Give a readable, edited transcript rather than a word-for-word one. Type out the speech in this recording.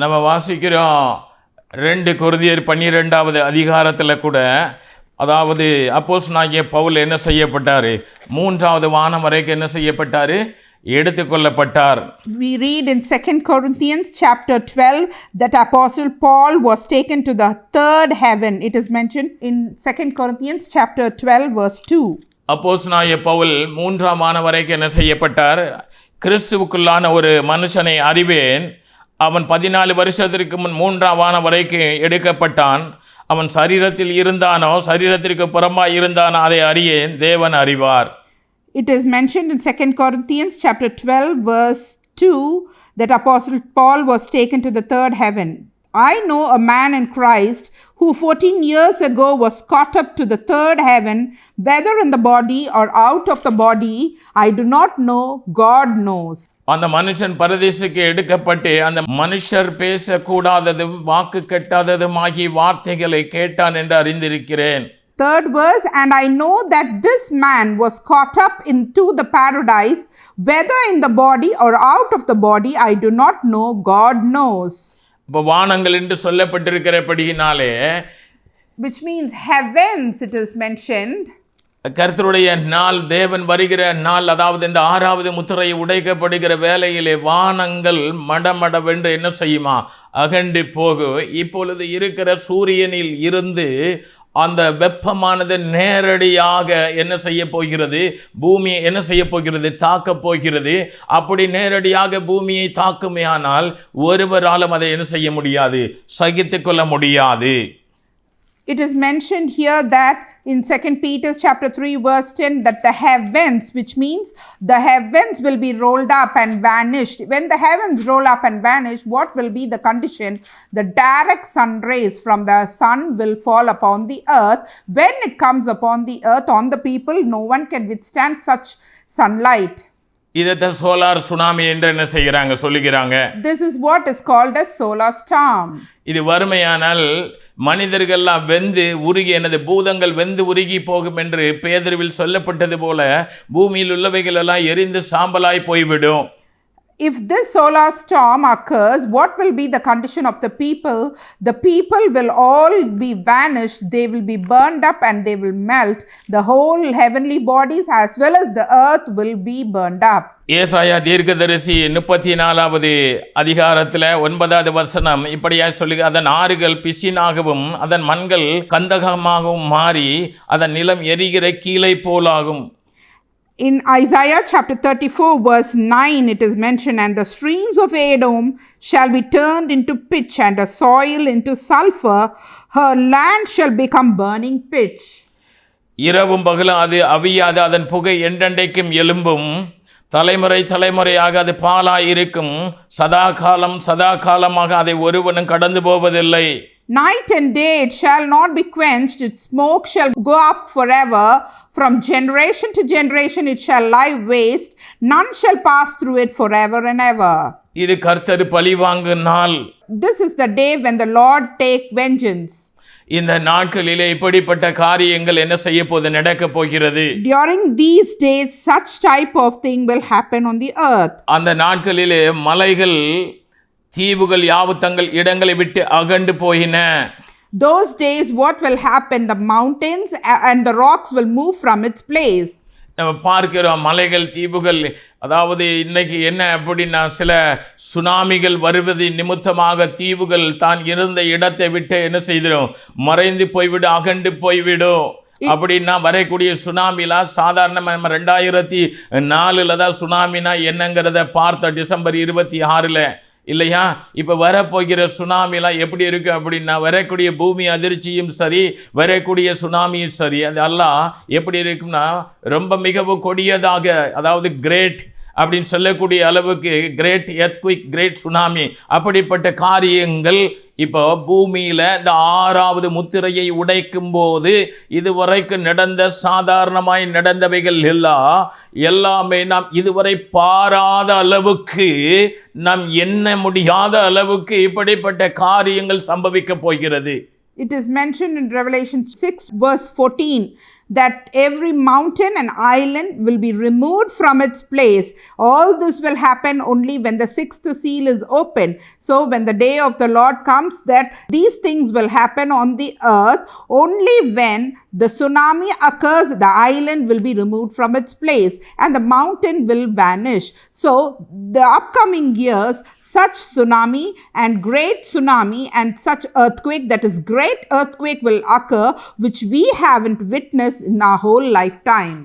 நம்ம வாசிக்கிறோம் 2 கொரிந்தியர் 12வது அதிகாரத்தில் கூட, அதாவது அப்போஸ்தலனாகிய பவுல் என்ன செய்யப்பட்டார்? 3வது வானம் வரைக்கும் என்ன செய்யப்பட்டார்? எடுத்துக்கொள்ளப்பட்டார். We read in 2 Corinthians chapter 12 that Apostle Paul was taken to the third heaven. It is mentioned in 2 Corinthians chapter 12 verse 2. அப்போஸ்தலனாகிய பவுல் 3ஆம் வானம் வரைக்கும் என்ன செய்யப்பட்டார்? கிறிஸ்துவுக்குள்ளான ஒரு மனுஷனை அறிவேன், அவன் 14 வருஷத்திற்கு முன் 3ஆம் வானம் வரைக்கும் எடுக்கப்பட்டான். அவன் சரீரத்தில் இருந்தானோ சரீரத்திற்கு புறம்பாய் இருந்தானோ அதை அறியேன், தேவன் அறிவார். It is mentioned in 2 Corinthians chapter 12 verse 2 that Apostle Paul was taken to the third heaven. I know a man in Christ who 14 years ago was caught up to the third heaven, whether in the body or out of the body, I do not know, God knows. அந்த மனுஷன் பரதேசுக்கு எடுக்கப்பட்டு அந்த மனுஷர் பேசக்கூடாததும் வாக்கு கெட்டாததுமாகி வார்த்தைகளை கேட்டான் என்று அறிந்திருக்கிறேன். Third verse, and I know that this man was caught up into the paradise, whether in the body or out of the body, I do not know, God knows. இப்போ வானங்கள் என்று சொல்லப்பட்டிருக்கிறபடியினாலே, which means heavens, it is mentioned. கர்த்தருடைய நாள், தேவன் வருகிற நாள், அதாவது இந்த 6வது முத்திரை உடைக்கப்படுகிற வேளையிலே வானங்கள் மடமடவென்று என்ன செய்யுமா? அகண்டு போகும். இப்பொழுது இருக்கிற சூரியனில் இருந்து அந்த வெப்பமானது நேரடியாக என்ன செய்ய போகிறது? பூமியை என்ன செய்ய போகிறது? தாக்கப் போகிறது. அப்படி நேரடியாக பூமியை தாக்குமே ஆனால் ஒருவராலும் அதை என்ன செய்ய முடியாது? சகித்து கொள்ள முடியாது. It is mentioned here that in 2 Peter chapter 3 verse 10 that the heavens, which means the heavens will be rolled up and vanished. When the heavens roll up and vanish, what will be the condition? The direct sun rays from the sun will fall upon the earth. When it comes upon the earth, on the people, no one can withstand such sunlight. இதைத்தான் solar tsunami என்று என்ன செய்கிறாங்க, சொல்லுகிறாங்க. This is what is called as solar storm. இது வறுமையானால் மனிதர்கள்லாம் வெந்து உருகி, எனது பூதங்கள் வெந்து உருகி போகும் என்று பேதுருவில் சொல்லப்பட்டது போல பூமியில் உள்ளவைகள் எல்லாம் எரிந்து சாம்பலாய் போய்விடும். If this solar storm occurs, what will be the condition of the people? The people will all be vanished, they will be burned up and they will melt. The whole heavenly bodies as well as the earth will be burned up. ஏசாயா தீர்க்கதரிசி 34வது அதிகாரத்தில் 9வது வசனம் இப்படியாக சொல்லுங்க, அதன் ஆறுகள் பிசினாகவும் அதன் மண்கள் கந்தகமாகவும் மாறி அதன் நிலம் எரிகிற கீழை போலாகும். In Isaiah chapter 34 verse 9 it is mentioned, and the streams of Edom shall be turned into pitch and the soil into sulfur, her land shall become burning pitch. இரவும் பகலும் அது அவியாது, அதன் புகை என்றென்றைக்கும் எழும்பும், தலைமுறை தலைமுறையாக அது பாலாயிருக்கும், சதா காலமாக அதை ஒருவனும் கடந்து போவதில்லை. Night and day it shall not be quenched, its smoke shall go up forever. From generation to generation it shall lie waste, none shall pass through it forever and ever. இது கர்த்தர் பழிவாங்கு நாள். This is the day when the Lord take vengeance. இந்த நாட்களிலே இப்படிப்பட்ட காரியங்கள் என்ன செய்ய போது? நடக்க போகிறது. During these days such type of thing will happen on the earth. அந்த நாட்களிலே மலைகள் தீவுகள் யாவும் தங்கள் இடங்களை விட்டு அகண்டு போயின. Those days what will happen? The mountains and the rocks will move from its place. நம்ம பார்க்கிறோம் மலைகள் தீவுகள், அதாவது இன்னைக்கு என்ன அப்படின்னா சில சுனாமிகள் வருவது நிமித்தமாக தீவுகள் தான் இருந்த இடத்தை விட்டு என்ன செய்திடும்? மறைந்து போய்விடும், அகண்டு போய்விடும். அப்படின்னா வரக்கூடிய சுனாமிலாம் சாதாரணமாக நம்ம 2004 தான் சுனாமினா என்னங்கிறத பார்த்த டிசம்பர் 26 இல்லையா? இப்போ வரப்போகிற சுனாமிலாம் எப்படி இருக்கு அப்படின்னா, வரக்கூடிய பூமி அதிர்ச்சியும் சரி வரக்கூடிய சுனாமியும் சரி அதெல்லாம் எப்படி இருக்குன்னா ரொம்ப மிகவும் கொடியதாக, அதாவது கிரேட் அப்படின்னு சொல்லக்கூடிய அளவுக்கு கிரேட் எர்த்குயிக், கிரேட் சுனாமி, அப்படிப்பட்ட காரியங்கள் இப்போ பூமியில் இந்த 6வது முத்திரையை உடைக்கும் போது இதுவரைக்கும் நடந்த சாதாரணமாய் நடந்தவைகள் எல்லாமே நாம் இதுவரை பாராத அளவுக்கு, நாம் எண்ண முடியாத அளவுக்கு இப்படிப்பட்ட காரியங்கள் சம்பவிக்க போகிறது. It is mentioned in Revelation 6 verse 14 that every mountain and island will be removed from its place. All this will happen only when the sixth seal is opened. So when the day of the Lord comes, that these things will happen on the earth only when the tsunami occurs, the island will be removed from its place and the mountain will vanish. So the upcoming years, such tsunami and great tsunami and such earthquake, that is great earthquake, will occur, which we haven't witnessed in our whole lifetime.